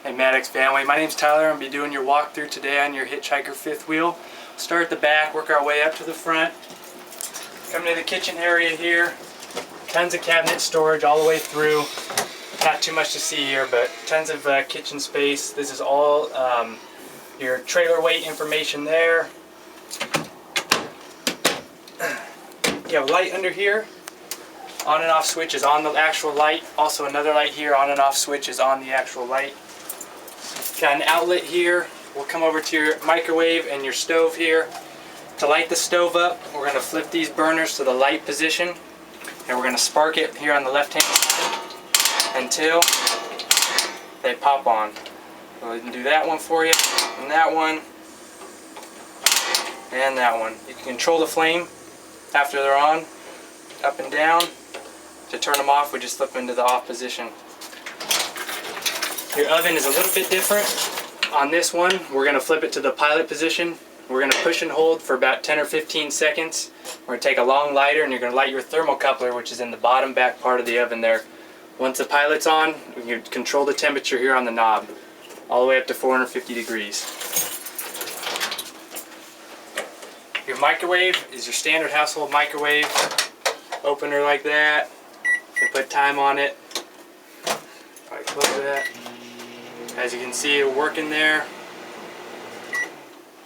Hey Maddox family, my name's Tyler. I'm going to be doing your walkthrough today on your Hitchhiker fifth wheel. Start at the back, work our way up to the front. Come to the kitchen area here. Tons of cabinet storage all the way through. Not too much to see here, but tons of kitchen space. This is all your trailer weight information there. You have a light under here. On and off switch is on the actual light. Also another light here, on and off switch is on the actual light. Got an outlet here. We'll come over to your microwave and your stove here. To light the stove up, we're going to flip these burners to the light position, and we're going to spark it here on the left hand side until they pop on. So we can do that one for you, and that one, and that one. You can control the flame after they're on, up and down. To turn them off, we just flip into the off position. Your oven is a little bit different. On this one, we're going to flip it to the pilot position. We're going to push and hold for about 10 or 15 seconds. We're going to take a long lighter and you're going to light your thermocoupler, which is in the bottom back part of the oven there. Once the pilot's on, you can control the temperature here on the knob, all the way up to 450 degrees. Your microwave is your standard household microwave. Opener like that. You can put time on it. Probably close that. As you can see, it'll work in there.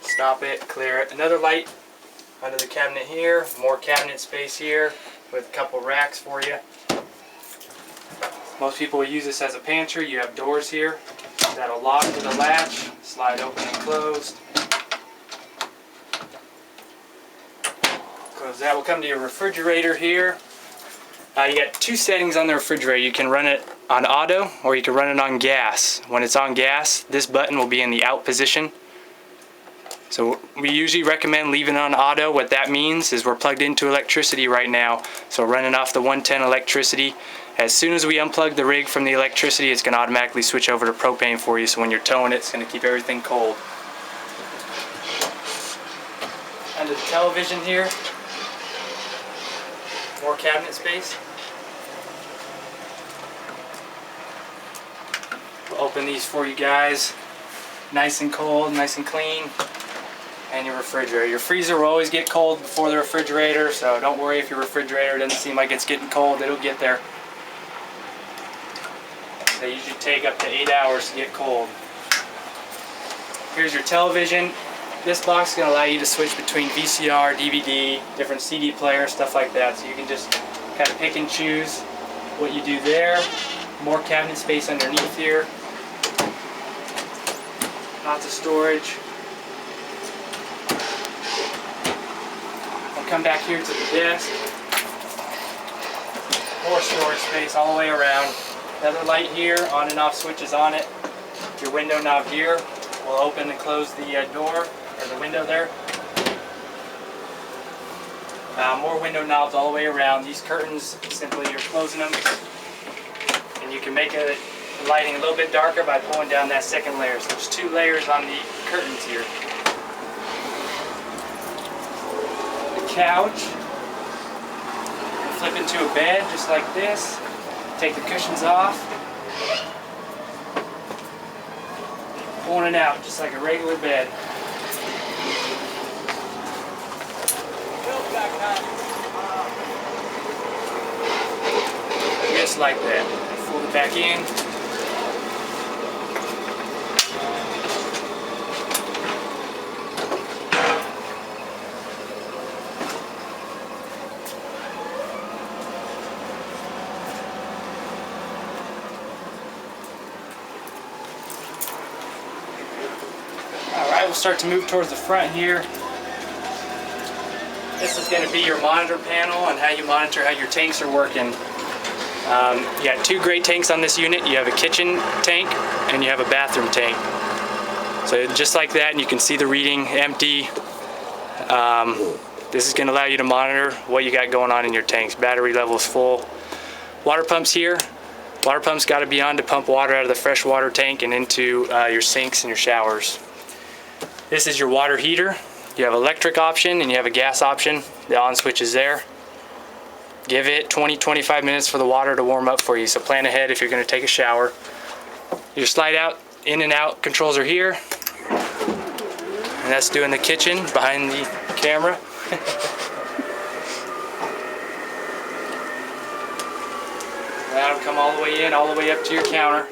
Stop it, clear it. Another light under the cabinet here. More cabinet space here with a couple racks for you. Most people will use this as a pantry. You have doors here that'll lock with a latch, slide open and closed. Close that. We'll come to your refrigerator here. You got two settings on the refrigerator. You can run it on auto or you can run it on gas. When it's on gas, this button will be in the out position. So we usually recommend leaving it on auto. What that means is we're plugged into electricity right now, so we're running off the 110 electricity. As soon as we unplug the rig from the electricity, it's going to automatically switch over to propane for you, so when you're towing it, it's going to keep everything cold. Under the television here, more cabinet space. We'll open these for you guys. Nice and cold, nice and clean. And your refrigerator. Your freezer will always get cold before the refrigerator, so don't worry if your refrigerator doesn't seem like it's getting cold. It'll get there. They usually take up to 8 hours to get cold. Here's your television. This box is going to allow you to switch between VCR, DVD, different CD players, stuff like that. So you can just kind of pick and choose what you do there. More cabinet space underneath here. Lots of storage. We'll come back here to the desk. More storage space all the way around. Another light here, on and off switches on it. Your window knob here will open and close the door, or the window there. More window knobs all the way around. These curtains, simply you're closing them. And you can make the lighting a little bit darker by pulling down that second layer. So there's two layers on the curtains here. The couch. Flip into a bed just like this. Take the cushions off. Pulling it out just like a regular bed. Just like that. Fold it back in. Alright, we'll start to move towards the front here. This is going to be your monitor panel and how you monitor how your tanks are working. You got two great tanks on this unit. You have a kitchen tank and you have a bathroom tank. So just like that, and you can see the reading empty. This is going to allow you to monitor what you got going on in your tanks. Battery level is full. Water pumps here. Water pumps got to be on to pump water out of the freshwater tank and into your sinks and your showers. This is your water heater. You have electric option and you have a gas option. The on switch is there. Give it 20-25 minutes for the water to warm up for you, so plan ahead if you're going to take a shower. Your slide out in and out controls are here. And that's doing the kitchen behind the camera. That'll come all the way in, all the way up to your counter.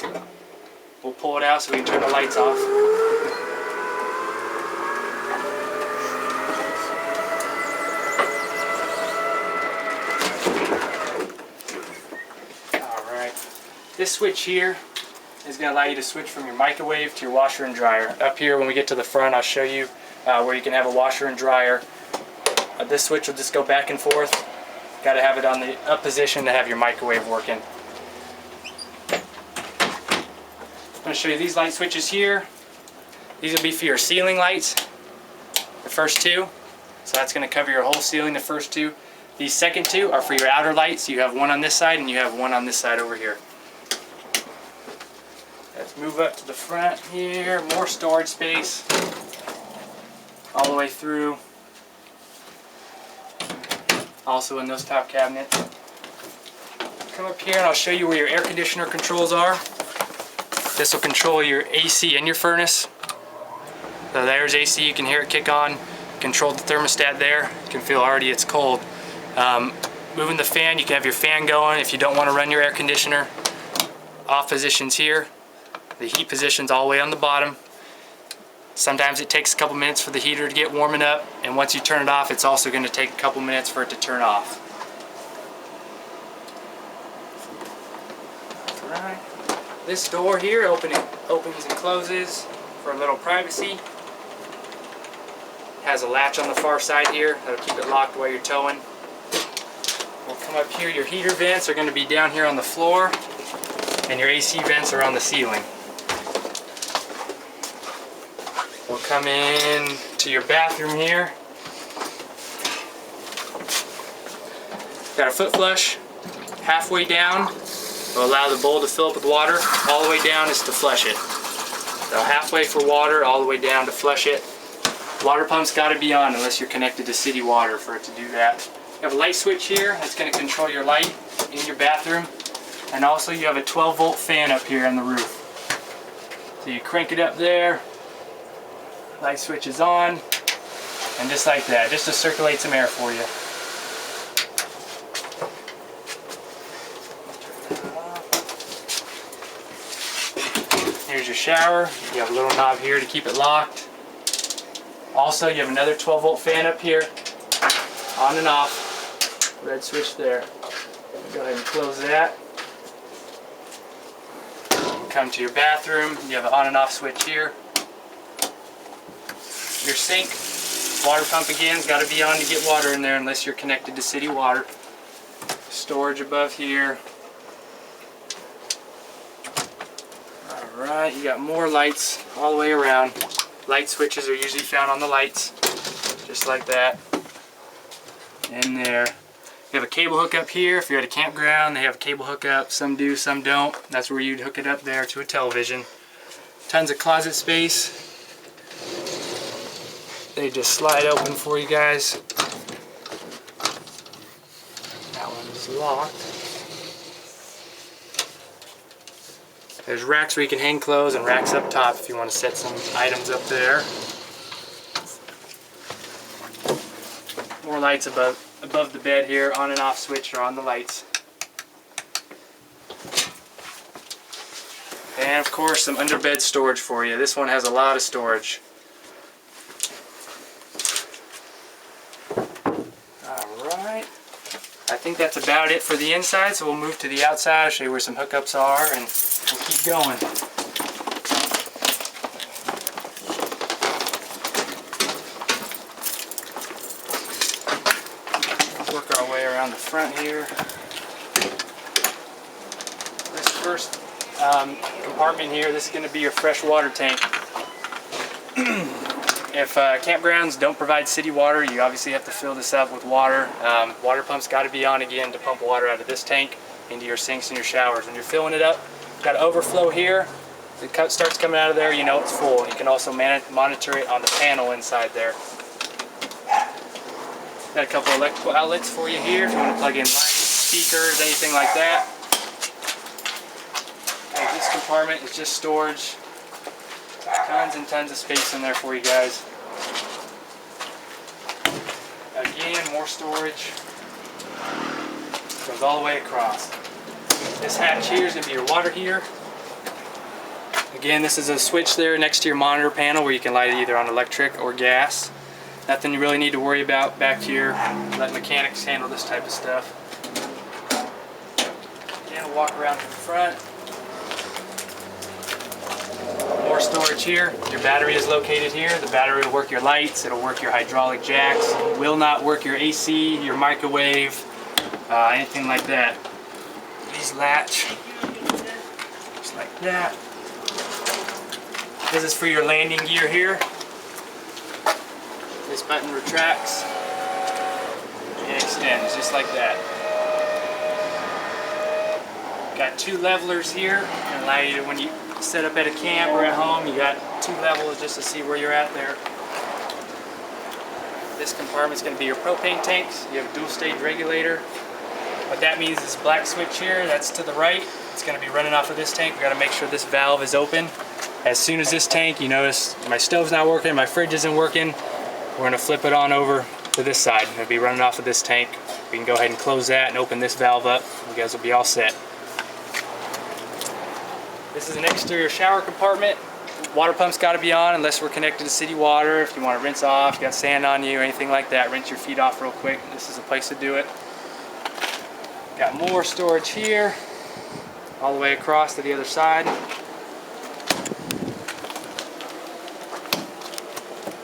We'll pull it out so we can turn the lights off. Alright. This switch here is going to allow you to switch from your microwave to your washer and dryer. Up here when we get to the front, I'll show you where you can have a washer and dryer. This switch will just go back and forth. Got to have it on the up position to have your microwave working. I'm going to show you these light switches here. These will be for your ceiling lights, the first two. So that's going to cover your whole ceiling, the first two. These second two are for your outer lights. You have one on this side and you have one on this side over here. Let's move up to the front here. More storage space all the way through. Also in those top cabinets. Come up here and I'll show you where your air conditioner controls are. This will control your AC and your furnace. So there's AC, you can hear it kick on. Control the thermostat there. You can feel already it's cold. Moving the fan, you can have your fan going if you don't want to run your air conditioner. Off positions here. The heat position's all the way on the bottom. Sometimes it takes a couple minutes for the heater to get warming up, and once you turn it off, it's also going to take a couple minutes for it to turn off. Alright. This door here opens and closes for a little privacy. Has a latch on the far side here that'll keep it locked while you're towing. We'll come up here. Your heater vents are going to be down here on the floor, and your AC vents are on the ceiling. We'll come in to your bathroom here. Got a foot flush halfway down. Will allow the bowl to fill up with water. All the way down is to flush it. So halfway for water, all the way down to flush it. Water pump's got to be on unless you're connected to city water for it to do that. You have a light switch here that's going to control your light in your bathroom. And also you have a 12-volt fan up here on the roof. So you crank it up there. Light switch is on. And just like that, just to circulate some air for you. Here's your shower. You have a little knob here to keep it locked. Also, you have another 12-volt fan up here, on and off. Red switch there. Go ahead and close that. Come to your bathroom. You have an on and off switch here. Your sink, water pump again, has got to be on to get water in there unless you're connected to city water. Storage above here. Alright, you got more lights all the way around. Light switches are usually found on the lights, just like that. In there. You have a cable hookup here. If you're at a campground, they have a cable hookup. Some do, some don't. That's where you'd hook it up there to a television. Tons of closet space. They just slide open for you guys. That one is locked. There's racks where you can hang clothes and racks up top if you want to set some items up there. More lights above the bed here, on and off switch are on the lights. And of course some underbed storage for you. This one has a lot of storage. Alright. I think that's about it for the inside, so we'll move to the outside. I'll show you where some hookups are and we'll keep going. Work our way around the front here. This first compartment here, this is going to be your fresh water tank. If campgrounds don't provide city water, you obviously have to fill this up with water. Water pump's got to be on again to pump water out of this tank into your sinks and your showers. When you're filling it up, got overflow here. If it starts coming out of there, you know it's full. You can also monitor it on the panel inside there. Got a couple electrical outlets for you here if you want to plug in lights, speakers, anything like that. Okay, this compartment is just storage. Tons and tons of space in there for you guys. Again, more storage. Goes all the way across. This hatch here is going to be your water heater. Again, this is a switch there next to your monitor panel where you can light it either on electric or gas. Nothing you really need to worry about back here. Let mechanics handle this type of stuff. Again, we'll walk around to the front. More storage here. Your battery is located here. The battery will work your lights, it'll work your hydraulic jacks, it will not work your AC, your microwave, anything like that. These latch, just like that. This is for your landing gear here. This button retracts and extends just like that. Got two levelers here, and allow you to, when you set up at a camp or at home, you got two levels just to see where you're at there. This compartment's going to be your propane tanks. You have a dual stage regulator. What that means is black switch here, that's to the right. It's going to be running off of this tank. We've got to make sure this valve is open. As soon as this tank, you notice my stove's not working, my fridge isn't working, we're going to flip it on over to this side. It'll be running off of this tank. We can go ahead and close that and open this valve up. You guys will be all set. This is an exterior shower compartment. Water pump's got to be on unless we're connected to city water. If you want to rinse off, you got sand on you or anything like that, rinse your feet off real quick. This is a place to do it. Got more storage here, all the way across to the other side.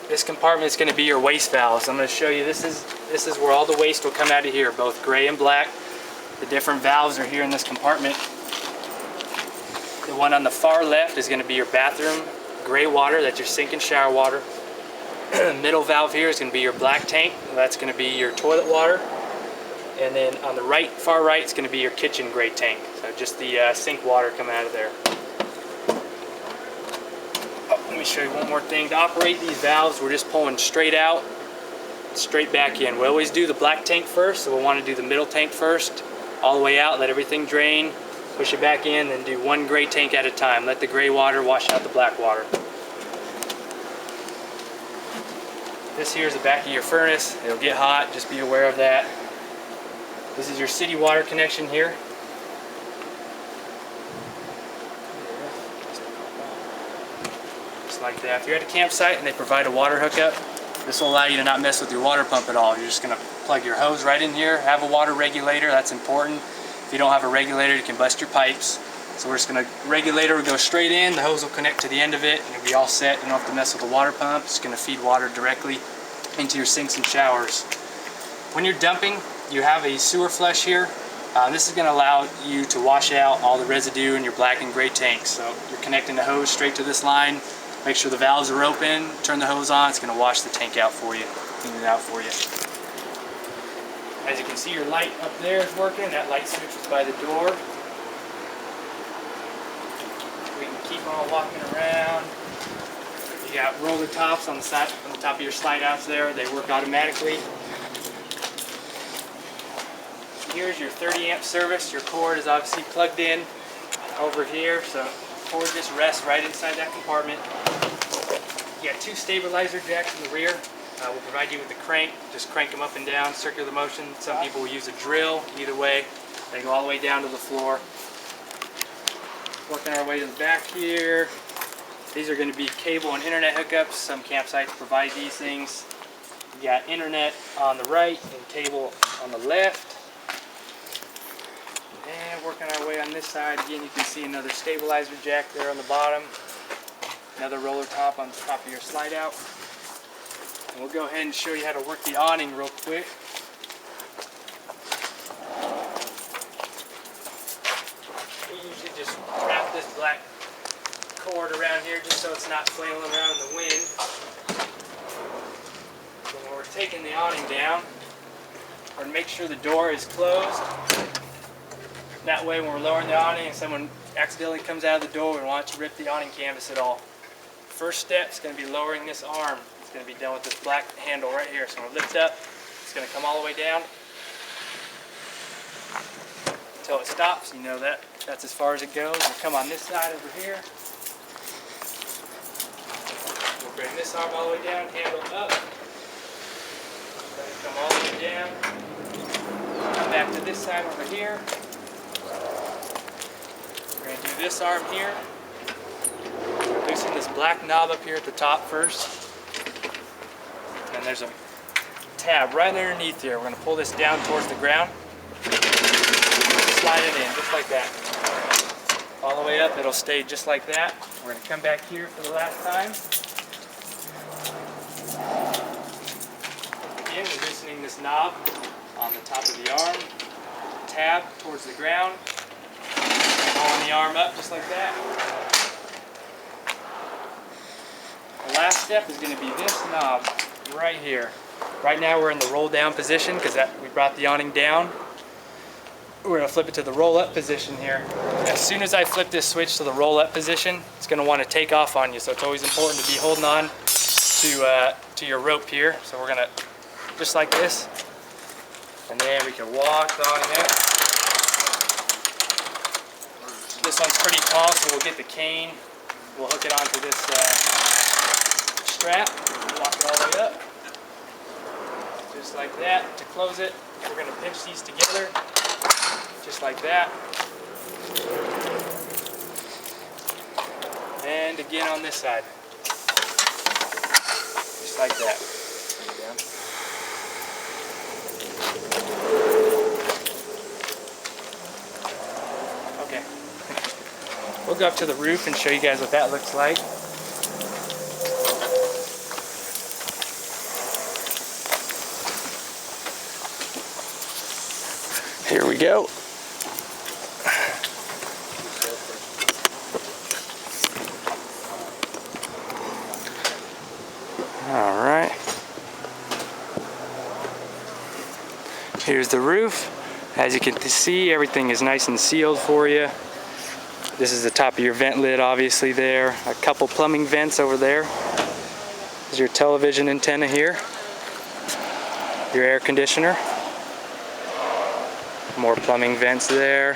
This compartment is going to be your waste valves. I'm going to show you, this is where all the waste will come out of here, both gray and black. The different valves are here in this compartment. The one on the far left is going to be your bathroom gray water, that's your sink and shower water. Middle valve here is going to be your black tank, that's going to be your toilet water. And then on the right, far right, is going to be your kitchen gray tank. So just the sink water coming out of there. Let me show you one more thing. To operate these valves, we're just pulling straight out, straight back in. We always do the black tank first, so we'll want to do the middle tank first, all the way out, let everything drain, push it back in, then do one gray tank at a time. Let the gray water wash out the black water. This here is the back of your furnace. It'll get hot, just be aware of that. This is your city water connection here. Just like that. If you're at a campsite and they provide a water hookup, this will allow you to not mess with your water pump at all. You're just going to plug your hose right in here, have a water regulator, that's important. If you don't have a regulator, you can bust your pipes. So we're just going to, regulator will go straight in, the hose will connect to the end of it, and you'll be all set. You don't have to mess with the water pump. It's going to feed water directly into your sinks and showers. When you're dumping, you have a sewer flush here. This is going to allow you to wash out all the residue in your black and gray tanks. So you're connecting the hose straight to this line. Make sure the valves are open, turn the hose on, it's going to wash the tank out for you, clean it out for you. As you can see, your light up there is working. That light switch is by the door. We can keep on walking around. You got roller tops on the side, on the top of your slide outs there. They work automatically. Here's your 30 amp service. Your cord is obviously plugged in over here, so the cord just rests right inside that compartment. You got two stabilizer jacks in the rear. We'll provide you with the crank. Just crank them up and down, circular motion. Some people will use a drill. Either way, they go all the way down to the floor. Working our way to the back here. These are going to be cable and internet hookups. Some campsites provide these things. You got internet on the right and cable on the left. And working our way on this side, again, you can see another stabilizer jack there on the bottom. Another roller top on the top of your slide out. And we'll go ahead and show you how to work the awning real quick. We usually just wrap this black cord around here just so it's not flailing around in the wind. So when we're taking the awning down, we're going to make sure the door is closed. That way when we're lowering the awning and someone accidentally comes out of the door, we don't want to rip the awning canvas at all. First step is going to be lowering this arm. It's going to be done with this black handle right here. So when we lift up, it's going to come all the way down until it stops. You know that's as far as it goes. We'll come on this side over here. this arm all the way down, handle up. Come all the way down. Come back to this side over here. We're going to do this arm here. Loosen this black knob up here at the top first. And there's a tab right underneath here. We're going to pull this down towards the ground. Slide it in just like that. All the way up, it'll stay just like that. We're going to come back here for the last time. Again, we're loosening this knob on the top of the arm. Tab towards the ground. Pulling the arm up just like that. The last step is going to be this knob right here. Right now we're in the roll down position because we brought the awning down. We're going to flip it to the roll up position here. As soon as I flip this switch to the roll up position, it's going to want to take off on you. So it's always important to be holding on to your rope here. So we're going to, just like this, and then we can walk the awning out. This one's pretty tall, so we'll get the cane. We'll hook it onto this strap. Walk it all the way up. Just like that. To close it, we're going to pinch these together. Just like that. And again on this side. Just like that. Okay. We'll go up to the roof and show you guys what that looks like. Here we go. All right. Here's the roof. As you can see, everything is nice and sealed for you. This is the top of your vent lid, obviously there. A couple plumbing vents over there. There's your television antenna here. Your air conditioner. More plumbing vents there.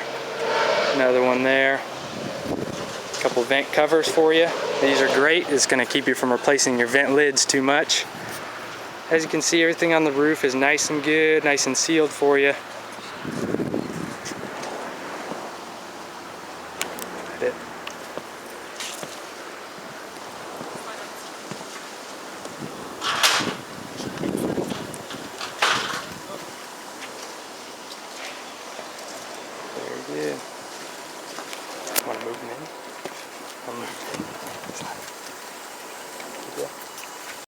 Another one there. A couple vent covers for you. These are great. It's going to keep you from replacing your vent lids too much. As you can see, everything on the roof is nice and good, nice and sealed for you.